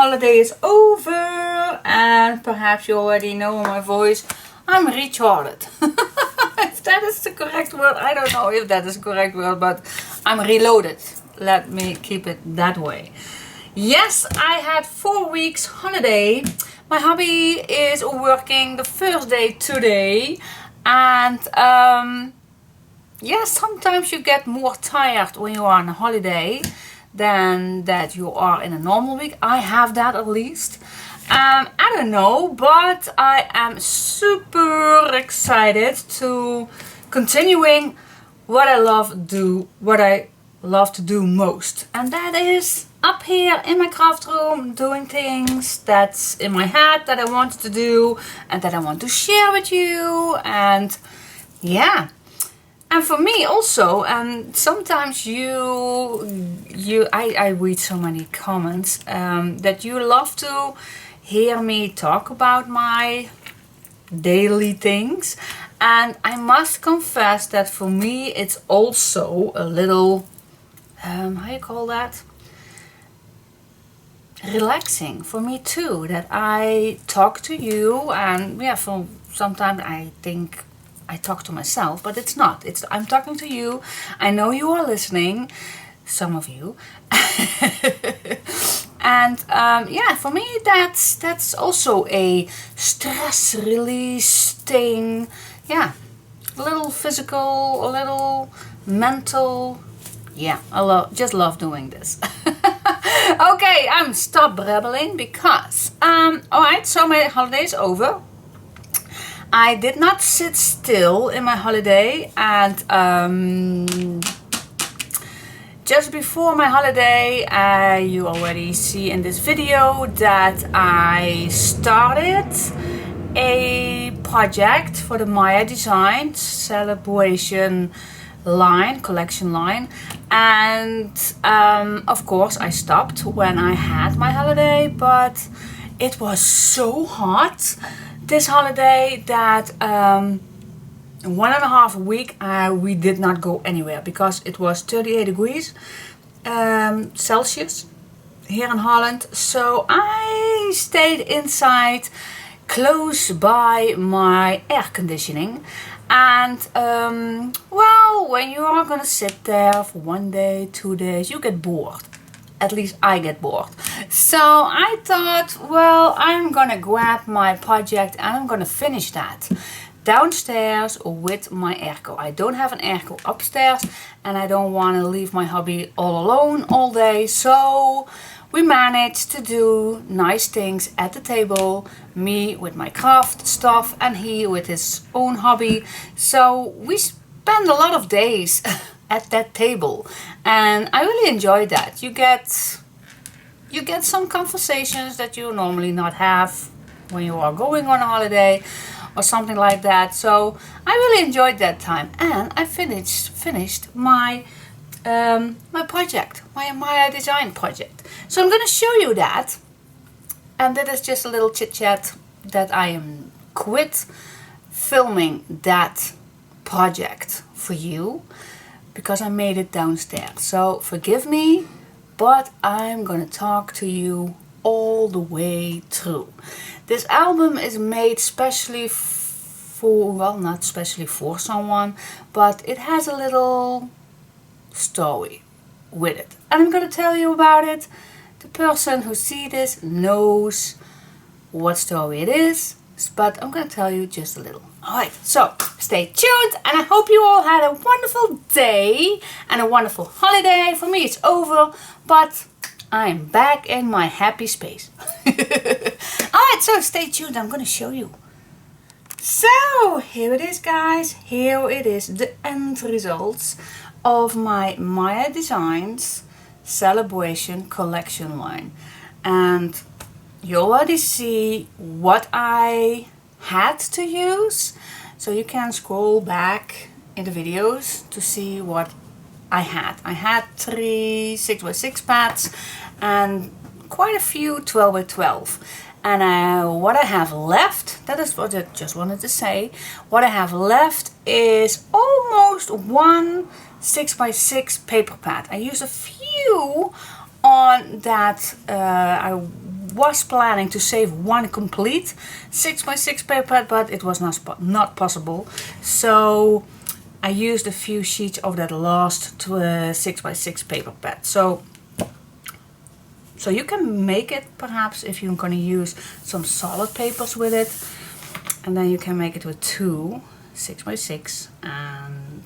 holiday is over, and perhaps you already know my voice, I'm retarded. If that is the correct word, I don't know if that is the correct word, but I'm reloaded. Let me keep it that way. Yes, I had 4 weeks holiday. My hubby is working the first day today, and yeah, sometimes you get more tired when you are on a holiday than that you are in a normal week. I have that at least. I don't know, but I am super excited to continuing what I love to do most, and that is up here in my craft room doing things that's in my head that I want to do and that I want to share with you. And yeah, and for me also, and sometimes I read so many comments that you love to hear me talk about my daily things, and I must confess that for me it's also a little how you call that, relaxing for me too, that I talk to you. And yeah, for sometimes I think I talk to myself, but it's not. I'm talking to you. I know you are listening, some of you. And yeah, for me that's also a stress release thing. Yeah, a little physical, a little mental. Yeah, I just love doing this. Okay, I'm stop babbling because alright, so my holiday is over. I did not sit still in my holiday, and just before my holiday, you already see in this video that I started a project for the Maja design celebration line, collection line, and of course I stopped when I had my holiday, but it was so hot this holiday that 1.5 weeks we did not go anywhere because it was 38 degrees Celsius here in Holland. So I stayed inside close by my air conditioning. And well, when you are gonna sit there for 1 day, 2 days, you get bored. At least I get bored. So I thought, well, I'm gonna grab my project and I'm gonna finish that downstairs with my airco. I don't have an airco upstairs, and I don't want to leave my hubby all alone all day. So we managed to do nice things at the table, me with my craft stuff and he with his own hobby. So we spend a lot of days at that table, and I really enjoyed that. You get some conversations that you normally not have when you are going on a holiday or something like that. So I really enjoyed that time, and I finished my my project, my Maja design project. So I'm going to show you that, and that is just a little chit chat that I am quit filming that project for you because I made it downstairs. So forgive me, but I'm going to talk to you all the way through. This album is made specially for, well, not specially for someone, but it has a little story with it, and I'm going to tell you about it. The person who sees this knows what story it is, but I'm going to tell you just a little. Alright, so stay tuned, and I hope you all had a wonderful day and a wonderful holiday. For me it's over, but I'm back in my happy space. Alright, so stay tuned, I'm going to show you. So here it is, guys. Here it is, the end results of my Maja Designs celebration collection line. And you already see what I had to use, so you can scroll back in the videos to see what I had. I had 3 6x6 pads and quite a few 12x12. And what I have left, that is what I just wanted to say, what I have left is almost 1 6x6 paper pad. I used a few on that was planning to save one complete 6x6 paper pad, but it was not possible. So I used a few sheets of that last 6x6 paper pad. So you can make it perhaps if you're going to use some solid papers with it. And then you can make it with 2 6x6 and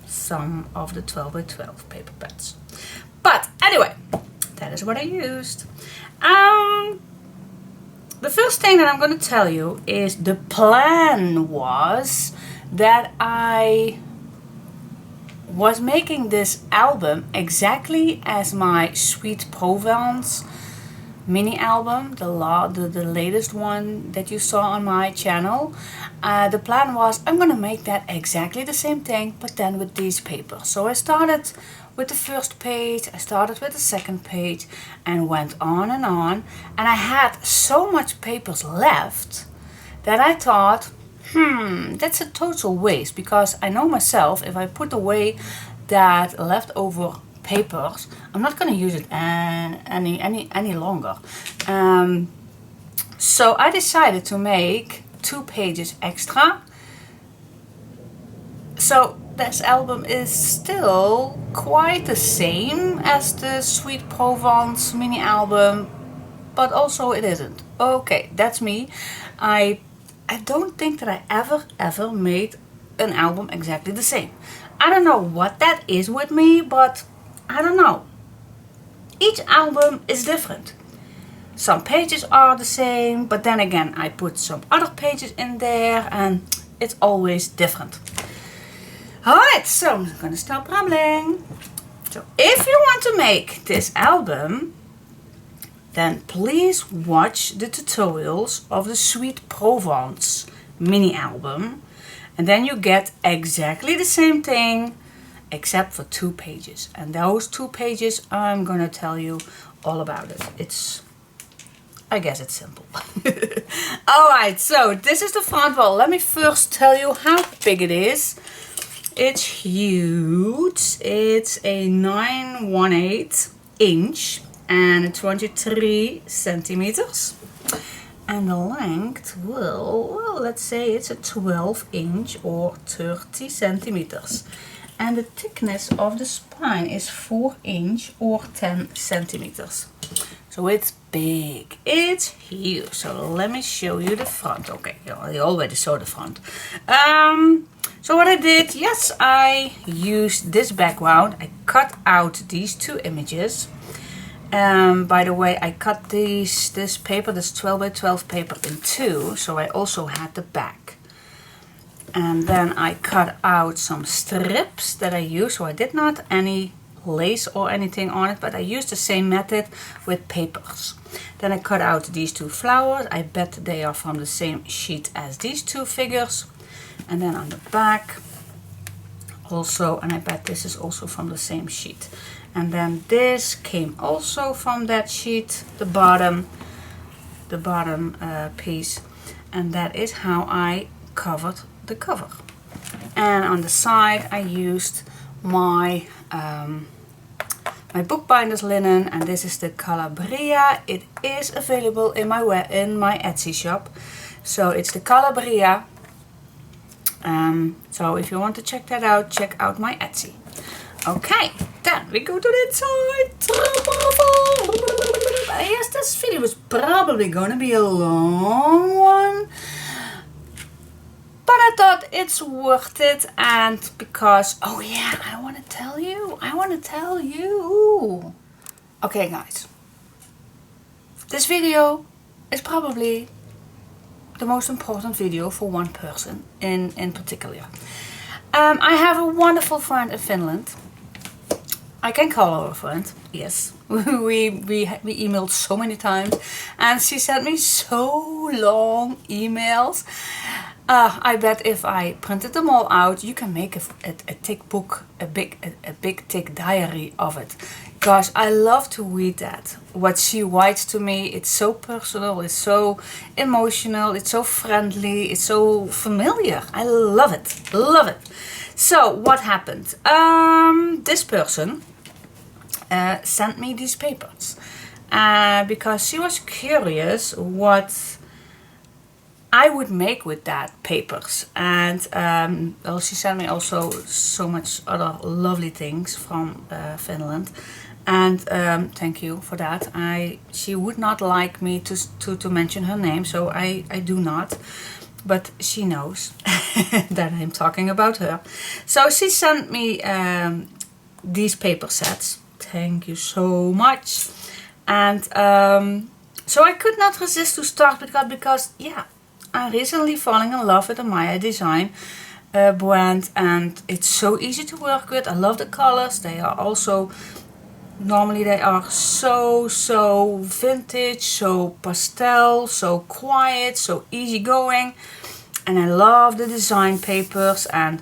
some of the 12x12 paper pads. But anyway, that is what I used. The first thing that I'm going to tell you is the plan was that I was making this album exactly as my Sweet Provence mini album, the latest one that you saw on my channel. The plan was I'm gonna make that exactly the same thing, but then with these papers. So I started with the first page, I started with the second page, and went on, and I had so much papers left that I thought, that's a total waste, because I know myself, if I put away that leftover papers, I'm not going to use it any longer. So I decided to make 2 pages extra. So this album is still quite the same as the Sweet Provence mini album, but also it isn't. Okay, that's me. I don't think that I ever made an album exactly the same. I don't know what that is with me, but I don't know. Each album is different. Some pages are the same, but then again I put some other pages in there and it's always different. Alright, so I'm gonna stop rambling. So if you want to make this album, then please watch the tutorials of the Sweet Provence mini album, and then you get exactly the same thing except for 2 pages, and those 2 pages I'm gonna tell you all about it. I guess it's simple. Alright, so this is the front wall. Let me first tell you how big it is. It's huge. It's a 9/1/8 inch and 23 centimeters. And the length well, let's say it's a 12 inch or 30 centimeters. And the thickness of the spine is 4 inch or 10 centimeters. So it's big, it's huge. So let me show you the front. Okay, I already saw the front. So what I did, yes, I used this background. I cut out these 2 images. By the way, I cut this paper, this 12x12 paper, in 2, so I also had the back. And then I cut out some strips that I used, so I did not any lace or anything on it, but I used the same method with papers. Then I cut out these 2 flowers. I bet they are from the same sheet as these 2 figures. And then on the back also, and I bet this is also from the same sheet. And then this came also from that sheet, the bottom piece, and that is how I covered the cover. And on the side I used my my bookbinder's linen, and this is the Calabria. It is available in my Etsy shop, so it's the Calabria. So if you want to check that out, check out my Etsy. Okay, then we go to the inside. Yes, this video is probably gonna be a long one, but I thought it's worth it, and because, oh yeah, I want to tell you. Okay guys, this video is probably the most important video for one person in particular. I have a wonderful friend in Finland. I can call her a friend, yes. we emailed so many times, and she sent me so long emails. I bet if I printed them all out, you can make a thick book, a big thick diary of it. Gosh, I love to read that. What she writes to me, it's so personal, it's so emotional, it's so friendly, it's so familiar. I love it, love it. So what happened? This person sent me these papers, because she was curious what I would make with that papers. And well, she sent me also so much other lovely things from Finland. And thank you for that. She would not like me to mention her name, so I do not. But she knows that I'm talking about her. So she sent me these paper sets. Thank you so much. And so I could not resist to start because yeah, I'm recently falling in love with the Maja design brand, and it's so easy to work with. I love the colors. They are also normally they are so vintage, so pastel, so quiet, so easygoing. And I love the design papers, and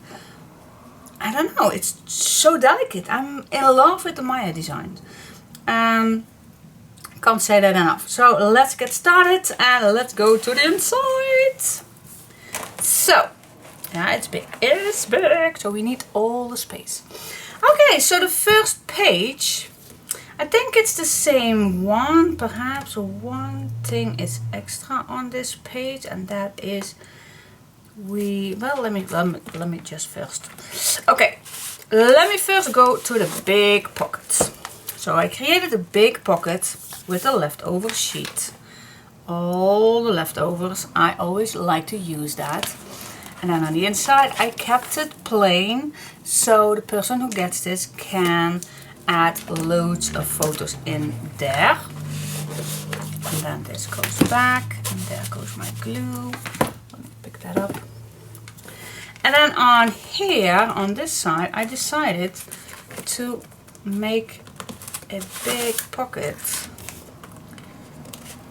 I don't know, it's so delicate. I'm in love with the Maja designs. Can't say that enough. So let's get started and let's go to the inside. So, yeah, it's big. It's big, so we need all the space. Okay, so the first page, I think it's the same one. Perhaps one thing is extra on this page, and that is let me just first. Okay, let me first go to the big pockets. So I created a big pocket with a leftover sheet. All the leftovers, I always like to use that. And then on the inside I kept it plain, so the person who gets this can add loads of photos in there. And then this goes back, and there goes my glue. Let me pick that up. And then on here, on this side, I decided to make a big pocket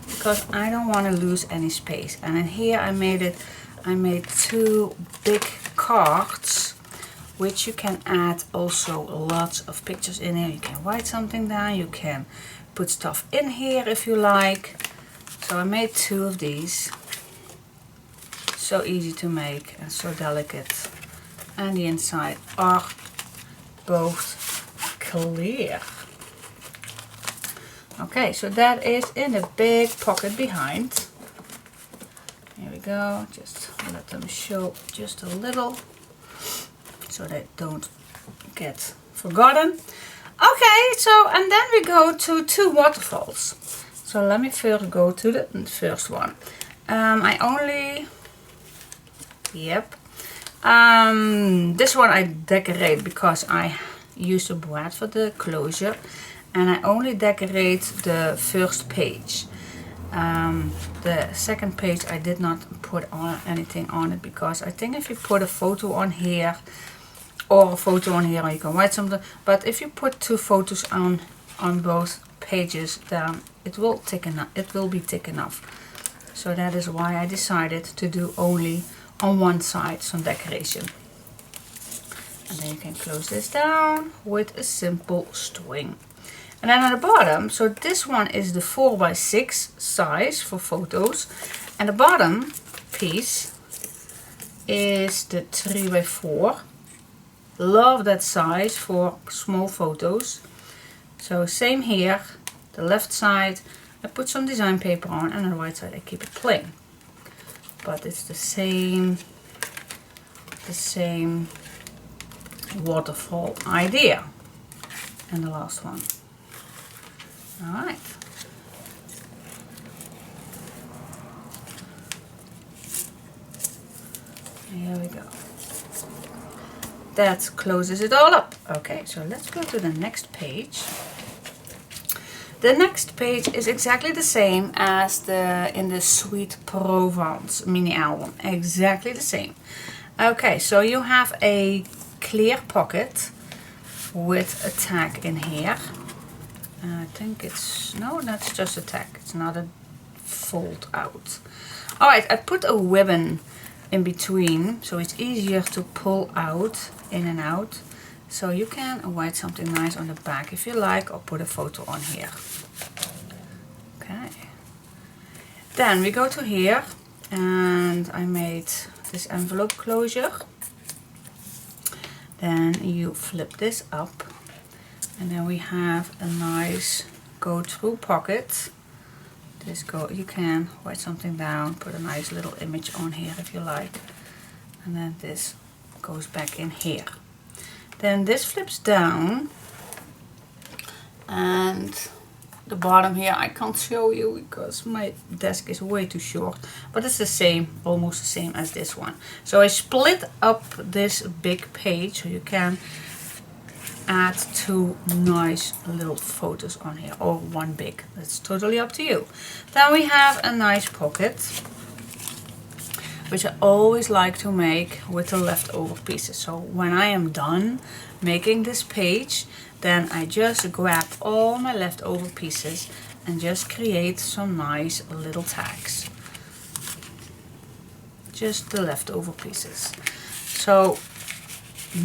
because I don't want to lose any space. And in here I made two big cards, which you can add also lots of pictures in here. You can write something down, you can put stuff in here if you like. So I made two of these. So easy to make and so delicate. And the inside are both clear. Okay, so that is in a big pocket behind. Here we go, just let them show just a little so they don't get forgotten. Okay, so and then we go to two waterfalls. So let me first go to the first one. This one I decorate because I use the board for the closure, and I only decorate the first page. The second page I did not put on anything on it because I think if you put a photo on here or a photo on here, you can write something, but if you put two photos on both pages, then it will be thick enough. So that is why I decided to do only on one side some decoration. And then you can close this down with a simple string. And then on the bottom, so this one is the 4x6 size for photos, and the bottom piece is the 3x4. Love that size for small photos. So same here, the left side I put some design paper on, and on the right side I keep it plain. But it's the same waterfall idea. And the last one. Alright. Here we go. That closes it all up. Okay, so let's go to the next page. The next page is exactly the same as in the Sweet Provence mini album. Exactly the same. Okay, so you have a clear pocket with a tag in here. I think that's just a tag. It's not a fold out. Alright, I put a ribbon in between so it's easier to pull out, in and out. So you can write something nice on the back if you like, or put a photo on here. Okay. Then we go to here, and I made this envelope closure. Then you flip this up, and then we have a nice go through pocket. You can write something down, put a nice little image on here if you like, and then this goes back in here. Then this flips down, and the bottom here I can't show you because my desk is way too short, but it's the same, almost the same as this one. So I split up this big page so you can add 2 nice little photos on here, or 1 big, that's totally up to you. Then we have a nice pocket, which I always like to make with the leftover pieces. So when I am done making this page, then I just grab all my leftover pieces and just create some nice little tags. Just the leftover pieces. So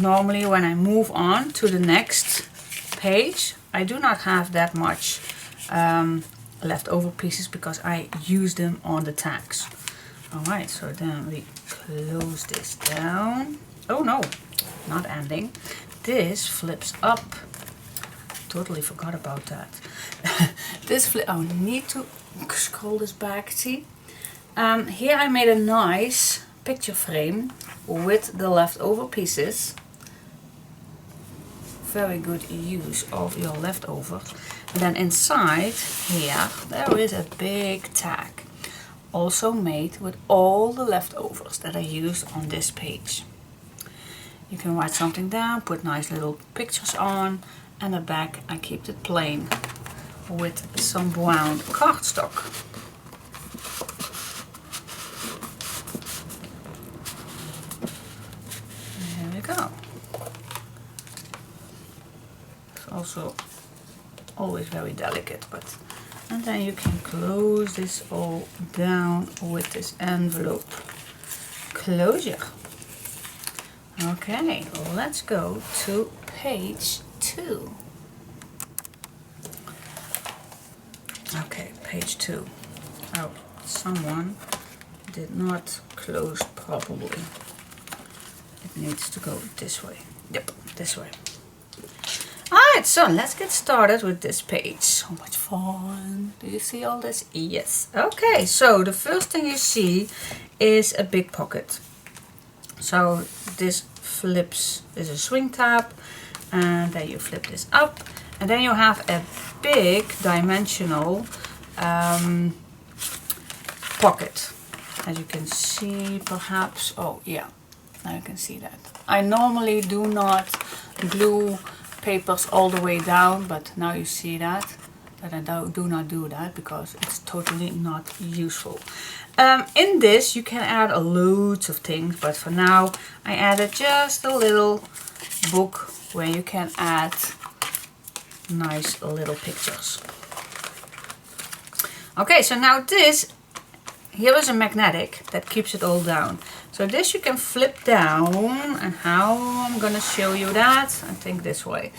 normally when I move on to the next page, I do not have that much leftover pieces because I use them on the tags. Alright, so then we close this down. Oh no, not ending. This flips up. Totally forgot about that. I need to scroll this back. See, here I made a nice picture frame with the leftover pieces. Very good use of your leftovers. And then inside here there is a big tag, also made with all the leftovers that I used on this page. You can write something down, put nice little pictures on. And the back I keep it plain with some brown cardstock. There we go. It's also always very delicate, and then you can close this all down with this envelope closure. Okay, let's go to page 2. Okay, page 2. Oh, someone did not close properly. It needs to go this way. Yep, this way. Alright, so let's get started with this page. So much fun. Do you see all this? Yes. Okay, so the first thing you see is a big pocket. So this flips, is a swing tab. And then you flip this up, and then you have a big dimensional pocket, as you can see perhaps. Oh yeah, now you can see that. I normally do not glue papers all the way down, but now you see that I do not do that because it's totally not useful. In this you can add loads of things, but for now I added just a little book where you can add nice little pictures. Okay, so now here is a magnetic that keeps it all down. So this you can flip down, and how I'm gonna show you that, I think this way.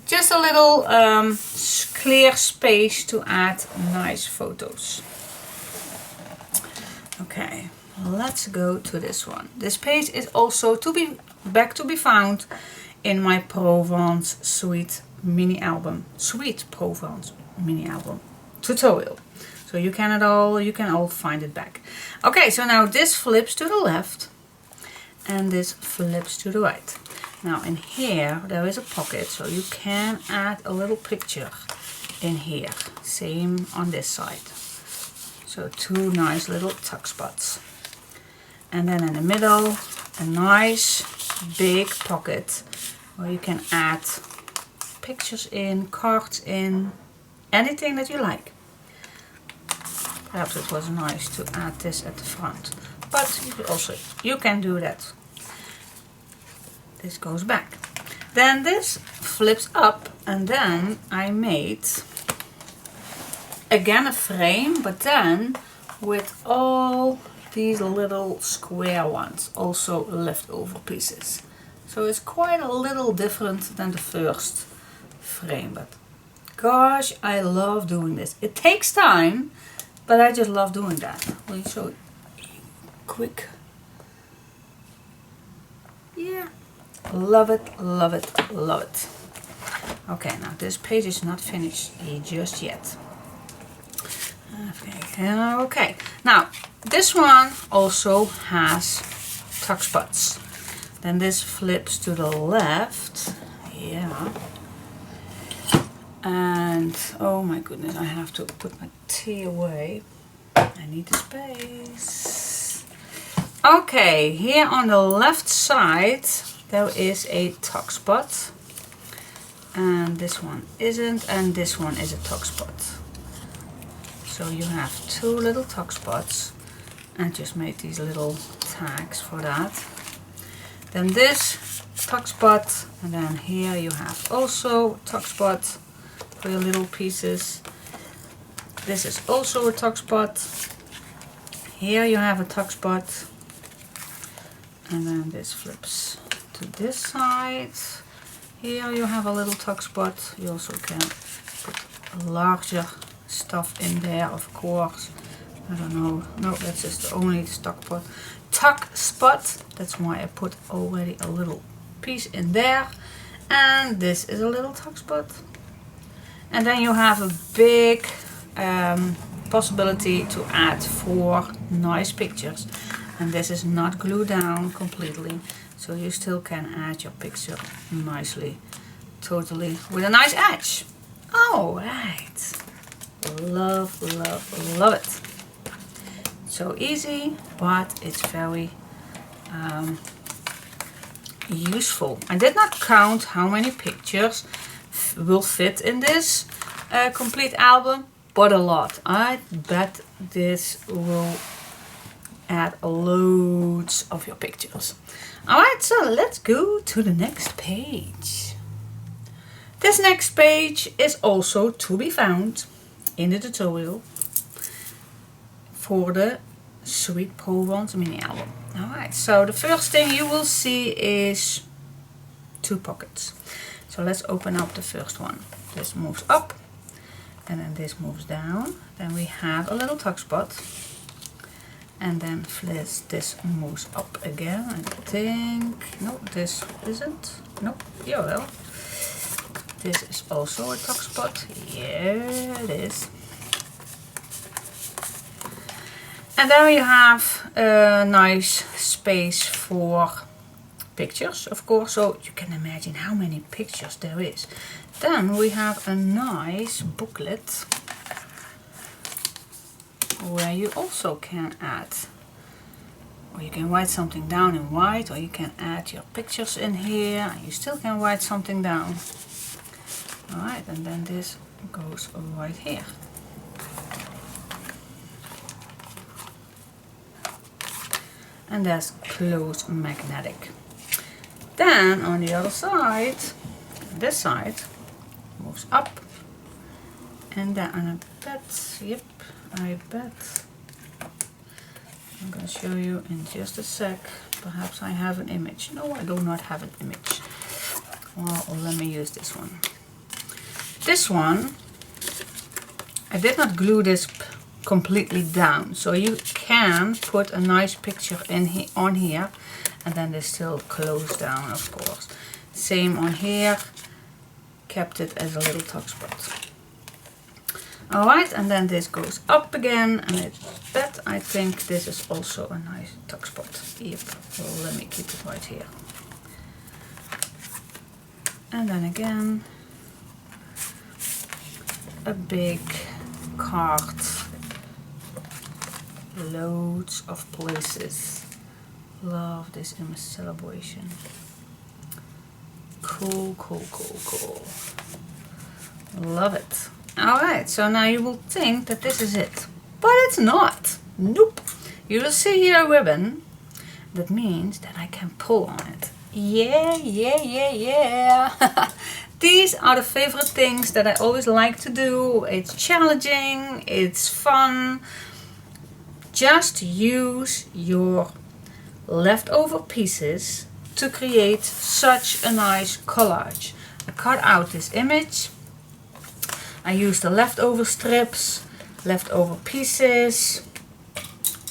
Just a little clear space to add nice photos. Okay, let's go to this one. This page is also to be found in my Provence Sweet mini album, Sweet Provence mini album tutorial. So you can all find it back. Okay, so now this flips to the left and this flips to the right. Now in here there is a pocket, so you can add a little picture in here. Same on this side. So 2 nice little tuck spots. And then in the middle a nice big pocket where you can add pictures in, cards in, anything that you like. Perhaps it was nice to add this at the front, but you can do that. This goes back. Then this flips up, and then I made again a frame, but then with all these little square ones, also leftover pieces. So it's quite a little different than the first frame, but gosh, I love doing this. It takes time, but I just love doing that. Will you show it quick? Yeah, love it, love it, love it. Okay, now this page is not finished just yet. Okay, now this one also has tuck spots. Then this flips to the left. Yeah. And oh my goodness, I have to put my tea away. I need the space. Okay, here on the left side there is a tuck spot. And this one isn't, and this one is a tuck spot. So you have two little tuck spots, and just made these little tags for that. Then this tuck spot, and then here you have also tuck spot for your little pieces. This is also a tuck spot. Here you have a tuck spot, and then this flips to this side. Here you have a little tuck spot. You also can put larger stuff in there, of course. I don't know. No, that's just only the tuck spot. That's why I put already a little piece in there. And this is a little tuck spot. And then you have a big possibility to add 4 nice pictures. And this is not glued down completely, so you still can add your picture nicely, totally, with a nice edge. Alright, love, love, love it. So easy, but it's very useful. I did not count how many pictures will fit in this complete album, but a lot. I bet this will add loads of your pictures. Alright, so let's go to the next page. This next page is also to be found in the tutorial for the Sweet Provence mini album. Alright, so the first thing you will see is 2 pockets. So let's open up the first one. This moves up, and then this moves down. Then we have a little tuck spot. And then this moves up again, I think. No, this isn't. Nope, yeah, well. This is also a tuck spot. Yeah, it is. And there you have a nice space for pictures, of course. So you can imagine how many pictures there is. Then we have a nice booklet where you also can add, or you can write something down in white, or you can add your pictures in here and you still can write something down. Alright, and then this goes right here. And that's closed magnetic. Then on the other side, this side moves up, and then I bet, yep, I bet. I'm going to show you in just a sec. Perhaps I have an image. No, I do not have an image. Well, let me use this one. This one, I did not glue this completely down. So you can put a nice picture in on here, and then they still close down, of course. Same on here. Kept it as a little tuck spot. Alright, and then this goes up again, and I think this is also a nice tuck spot. Yep, well, let me keep it right here. And then again, a big card. Loads of places. Love this image celebration. Cool, cool, cool, cool. Love it. Alright, so now you will think that this is it. But it's not. Nope. You will see here a ribbon. That means that I can pull on it. Yeah, yeah, yeah, yeah. These are the favorite things that I always like to do. It's challenging, it's fun. Just use your leftover pieces to create such a nice collage. I cut out this image. I used the leftover strips, leftover pieces.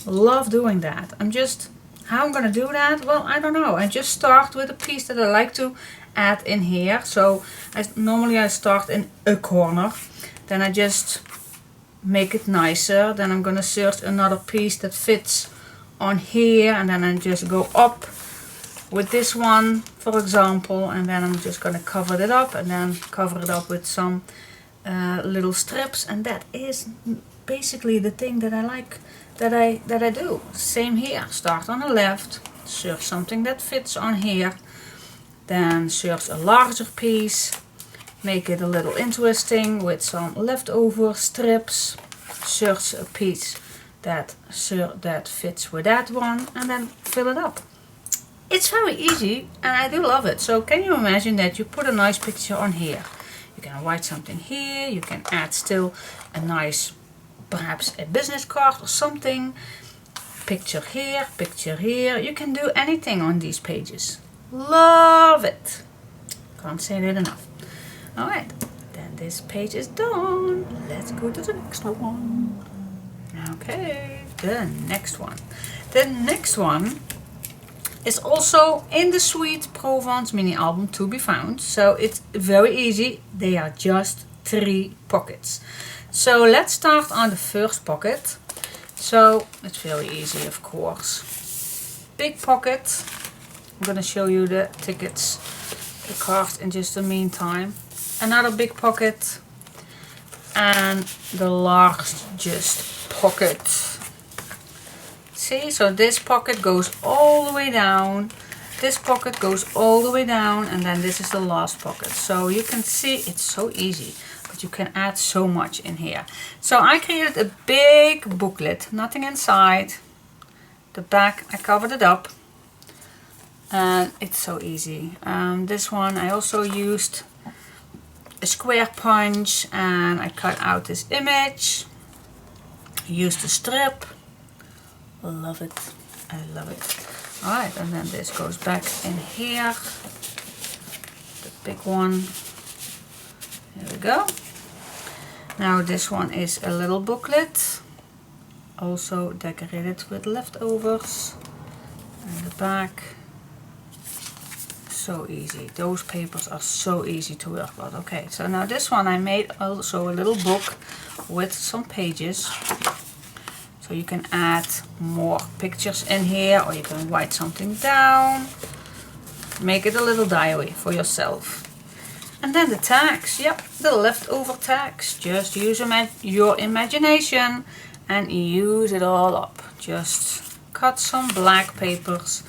Love doing that. I'm just How I'm gonna do that? Well, I don't know. I just start with a piece that I like to add in here. So normally I start in a corner, then I just make it nicer. Then I'm gonna search another piece that fits on here, and then I just go up with this one, for example, and then I'm just gonna cover it up, and then cover it up with some little strips, and that is basically the thing that I like, that I do. Same here. Start on the left, search something that fits on here, then search a larger piece, make it a little interesting with some leftover strips, search a piece that fits with that one, and then fill it up. It's very easy and I do love it. So can you imagine that you put a nice picture on here? You can write something here, you can add still a nice, perhaps a business card or something. Picture here, you can do anything on these pages. Love it. Can't say that enough. Alright, then this page is done. Let's go to the next one. Okay, the next one. The next one is also in the Sweet Provence mini album to be found. So it's very easy. They are just 3 pockets. So let's start on the first pocket. So it's very easy, of course. Big pocket. I'm gonna show you the tickets, the card in just the meantime. Another big pocket. And the largest pocket. See, so this pocket goes all the way down, this pocket goes all the way down, and then this is the last pocket. So you can see it's so easy, but you can add so much in here. So I created a big booklet, nothing inside. The back, I covered it up, and it's so easy. This one I also used a square punch, and I cut out this image, used a strip. Love it. I love it. Alright, and then this goes back in here. The big one. There we go. Now this one is a little booklet. Also decorated with leftovers. And the back. So easy. Those papers are so easy to work with. Okay, so now this one I made also a little book with some pages. So you can add more pictures in here, or you can write something down. Make it a little diary for yourself. And then the tags, yep, the leftover tags. Just use your imagination and use it all up. Just cut some black papers.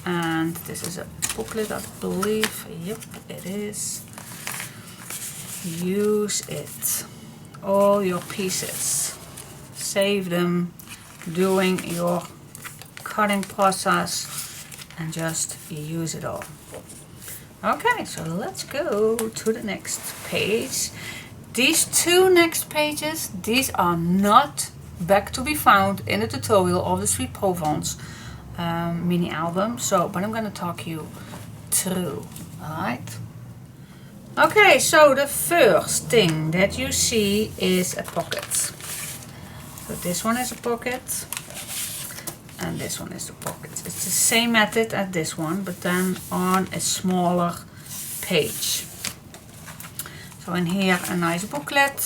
And this is a booklet, I believe. Yep, it is. Use it. All your pieces. Save them during your cutting process and just use it all. Okay, so let's go to the next page. These 2 next pages, these are not back to be found in the tutorial of the Sweet Provence mini album. So, but I'm gonna talk you through. Alright. Okay, so the first thing that you see is a pocket. So this one is a pocket, and this one is the pocket. It's the same method as this one, but then on a smaller page. So in here a nice booklet,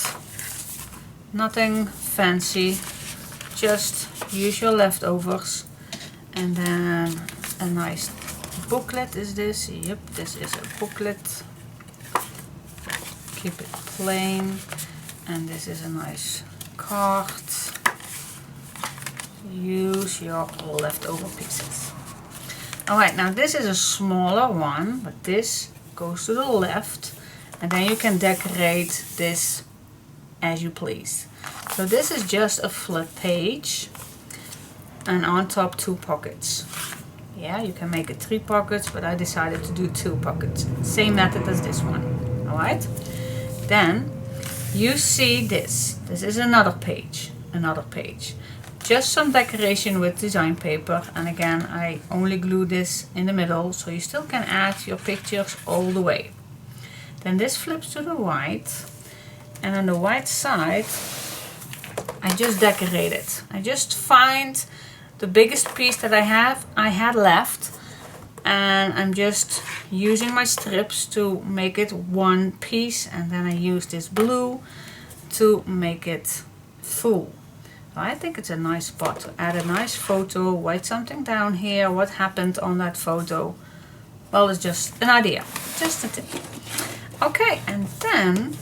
nothing fancy, just use your leftovers. And then a nice booklet is this. Yep, this is a booklet. Keep it plain. And this is a nice card. Use your leftover pieces. Alright, now this is a smaller one, but this goes to the left, and then you can decorate this as you please. So this is just a flat page, and on top 2 pockets. Yeah, you can make it 3 pockets, but I decided to do 2 pockets. Same method as this one. Alright? Then you see this. This is another page. Another page. Just some decoration with design paper, and again I only glue this in the middle, so you still can add your pictures all the way. Then this flips to the right, and on the right side I just decorate it. I just find the biggest piece that I had left, and I'm just using my strips to make it one piece, and then I use this blue to make it full. I think it's a nice spot to add a nice photo, write something down here, what happened on that photo. Well, it's just an idea, just a tip. Okay, and then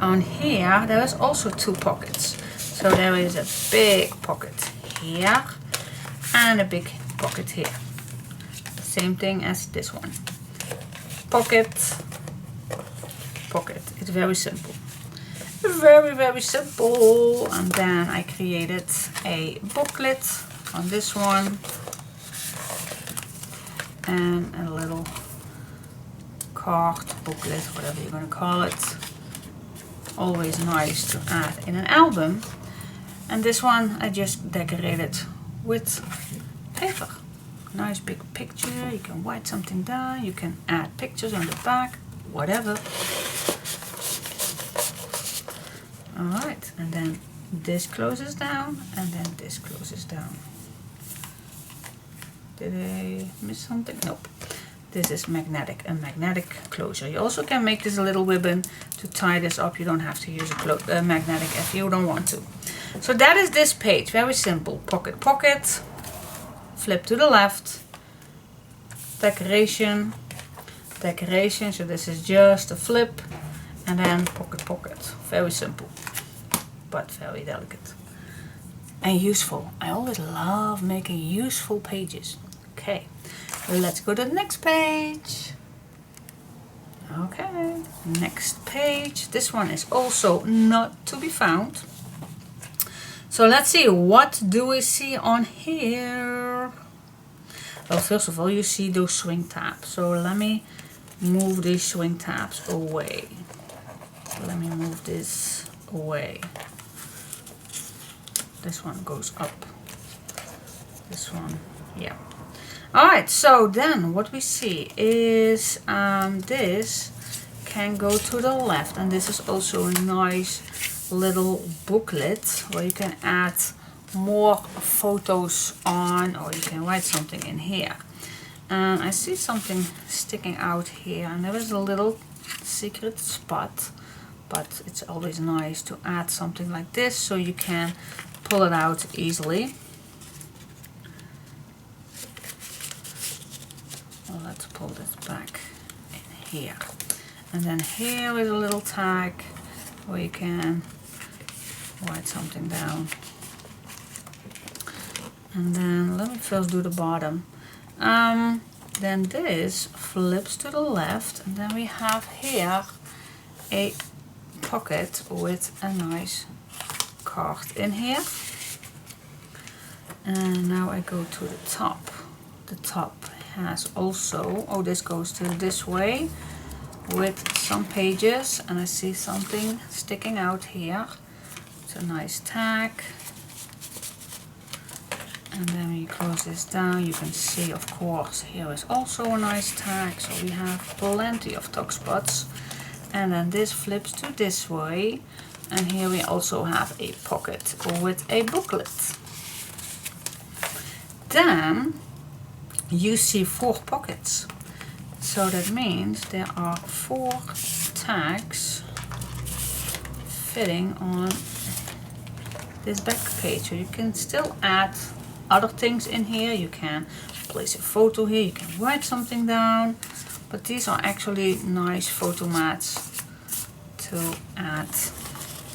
on here there is also two pockets. So there is a big pocket here and a big pocket here. Same thing as this one. Pocket, pocket. It's very simple. Very, very simple. And then I created a booklet on this one. And a little card, booklet, whatever you're going to call it. Always nice to add in an album. And this one I just decorated with paper. Nice big picture. You can write something down. You can add pictures on the back. Whatever. Alright, and then this closes down, and then this closes down. Did I miss something? Nope. This is magnetic, a magnetic closure. You also can make this a little ribbon to tie this up. You don't have to use a magnetic if you don't want to. So that is this page. Very simple. Pocket, pocket. Flip to the left. Decoration. Decoration. So this is just a flip. And then pocket, pocket. Very simple. But very delicate. And useful. I always love making useful pages. Okay. Let's go to the next page. Okay. Next page. This one is also not to be found. So let's see, what do we see on here? Well, first of all, you see those swing tabs. So let me move these swing tabs away. Let me move this away. This one goes up. This one, yeah. Alright, so then what we see is this can go to the left. And this is also a nice little booklet where you can add more photos on, or you can write something in here. And I see something sticking out here, and there is a little secret spot, but it's always nice to add something like this so you can pull it out easily. Well, let's pull this back in here. And then here is a little tag where you can write something down. And then let me first do the bottom. Then this flips to the left, and then we have here a pocket with a nice card in here. And now I go to the top. The top has also, oh, this goes to this way with some pages, and I see something sticking out here. It's a nice tag. And then when you close this down, you can see, of course, here is also a nice tag. So we have plenty of tuck spots. And then this flips to this way. And here we also have a pocket with a booklet. Then you see 4 pockets. So that means there are 4 tags fitting on this back page. So you can still add other things in here. You can place a photo here, you can write something down, but these are actually nice photo mats to add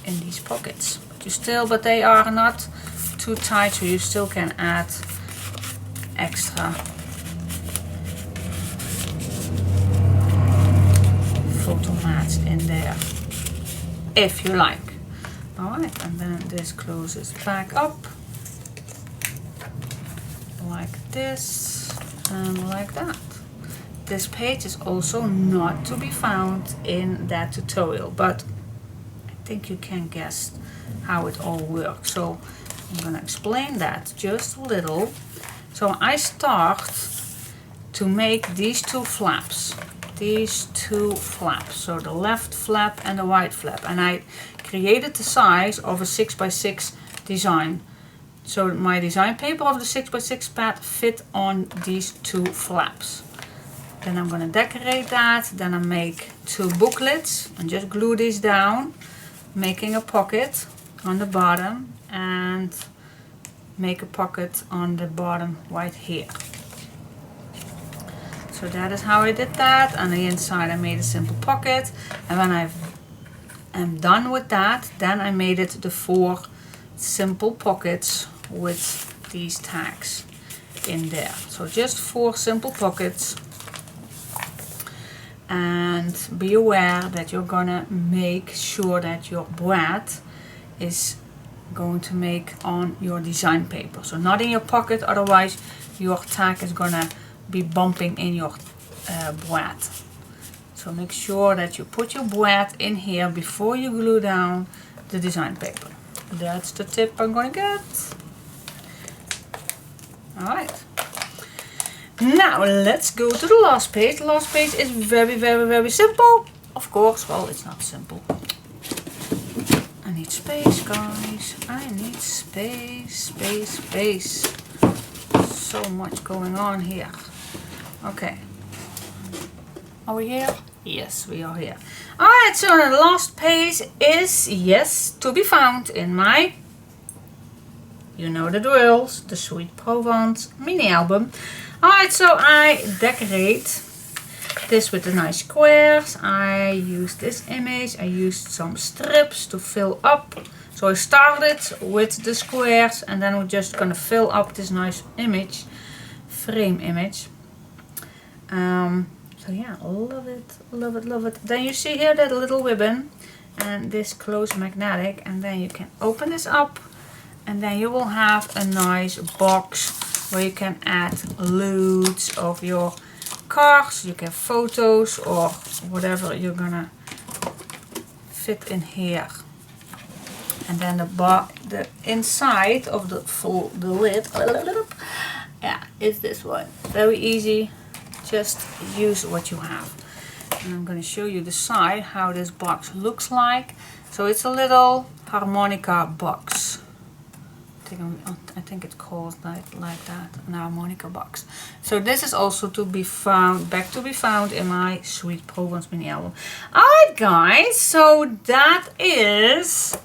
in these pockets. But they are not too tight, so you still can add extra photo mats in there if you like. Alright, and then this closes back up like this and like that. This page is also not to be found in that tutorial, but I think you can guess how it all works. So I'm gonna explain that just a little. So I start to make these 2 flaps. These 2 flaps. So the left flap and the right flap. And I created the size of a 6x6 design so my design paper of the 6x6 pad fit on these two flaps. Then I'm going to decorate that. Then I make two booklets and just glue these down, making a pocket on the bottom and make a pocket on the bottom right here. So that is how I did that. On the inside I made a simple pocket, and when I am done with that, then I made it the 4 simple pockets with these tags in there. So just 4 simple pockets, and be aware that you're gonna make sure that your brad is going to make on your design paper. So not in your pocket, otherwise your tag is gonna be bumping in your brad. So make sure that you put your brad in here before you glue down the design paper. That's the tip I'm gonna get. Alright. Now let's go to the last page. The last page is very simple. Of course, well, it's not simple. I need space, guys. I need space. So much going on here. Okay. Are we here? Yes, we are here. Alright, so the last page is, yes, to be found in my, you know the drills, the Sweet Provence mini album. Alright, so I decorate this with the nice squares. I used this image. I used some strips to fill up. So I started with the squares, and then we're just gonna fill up this nice image, frame image. So yeah, love it. Then you see here that little ribbon and this close magnetic, and then you can open this up, and then you will have a nice box where you can add loads of your cards. You can photos or whatever you're gonna fit in here. And then the inside of the lid, yeah, is this one. Very easy. Just use what you have. And I'm going to show you the side, how this box looks like. So it's a little harmonica box. I think it's called like that, an harmonica box. So this is also to be found in my Sweet Provence mini album. Alright guys, so that is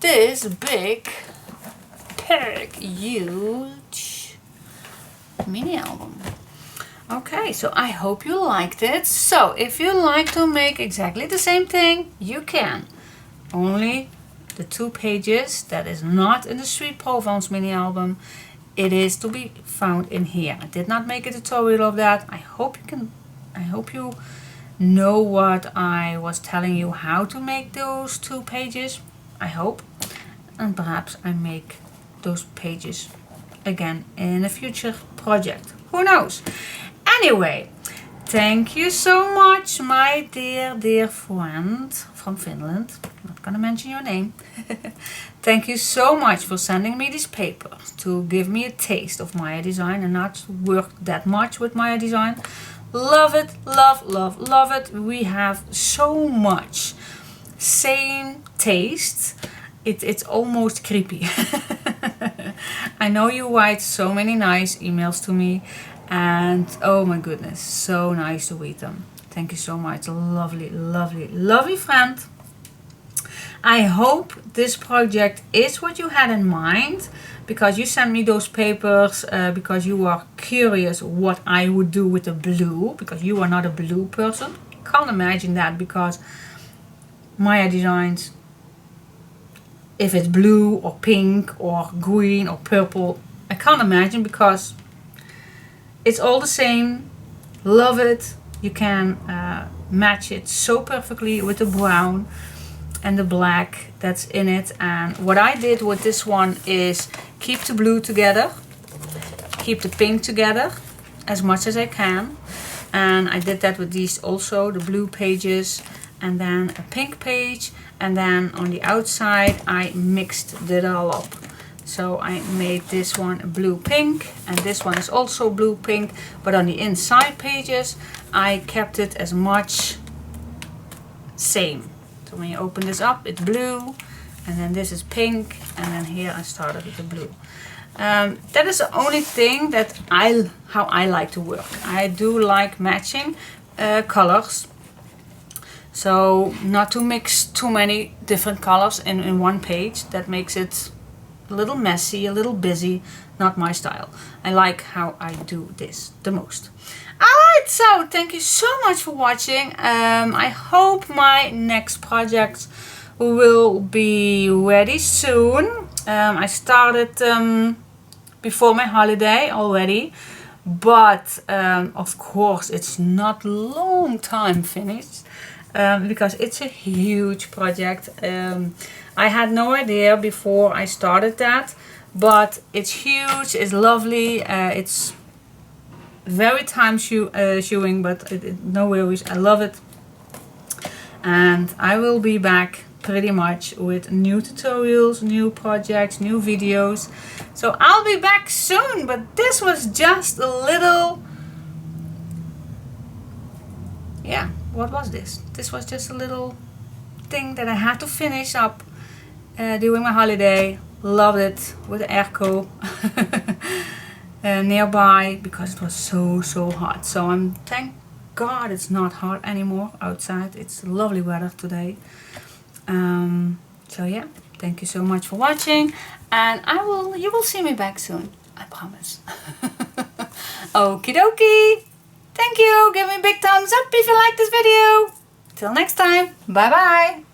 this big huge mini album. Okay, so I hope you liked it. So if you like to make exactly the same thing, you can. Only the 2 pages that is not in the Sweet Provence mini album, it is to be found in here. I did not make a tutorial of that. I hope you know what I was telling you, how to make those 2 pages. I hope. And perhaps I make those pages again in a future project. Who knows? Anyway, thank you so much, my dear friend from Finland. I'm not gonna mention your name. Thank you so much for sending me these papers to give me a taste of Maja design and not work that much with Maja design. Love it, love it. We have so much same taste. It's almost creepy. I know you write so many nice emails to me, and oh my goodness, so nice to read them. Thank you so much. Lovely friend. I hope this project is what you had in mind, because you sent me those papers because you are curious what I would do with the blue, because you are not a blue person. I can't imagine that, because Maja designs, if it's blue or pink or green or purple, I can't imagine, because it's all the same. Love it. You can match it so perfectly with the brown and the black that's in it. And what I did with this one is keep the blue together, keep the pink together as much as I can. And I did that with these also, the blue pages and then a pink page. And then on the outside I mixed it all up. So I made this one blue pink, and this one is also blue pink, but on the inside pages I kept it as much same. So when you open this up, it's blue, and then this is pink, and then here I started with the blue. That is the only thing that how I like to work. I do like matching colors, so not to mix too many different colors in one page. That makes it a little messy, a little busy, not my style. I like how I do this the most. Alright, so thank you so much for watching. I hope my next project will be ready soon. I started before my holiday already, but of course it's not long time finished, because it's a huge project. I had no idea before I started that, but it's huge, it's lovely, it's very time chewing, but no worries, I love it. And I will be back pretty much with new tutorials, new projects, new videos. So I'll be back soon, but this was just a little, yeah, what was this? This was just a little thing that I had to finish up during my holiday. Loved it with the airco nearby, because it was so hot. So I'm thank God it's not hot anymore outside. It's lovely weather today. So yeah, thank you so much for watching, and you will see me back soon, I promise. Okie dokie. Thank you. Give me a big thumbs up if you like this video. Till next time. Bye bye.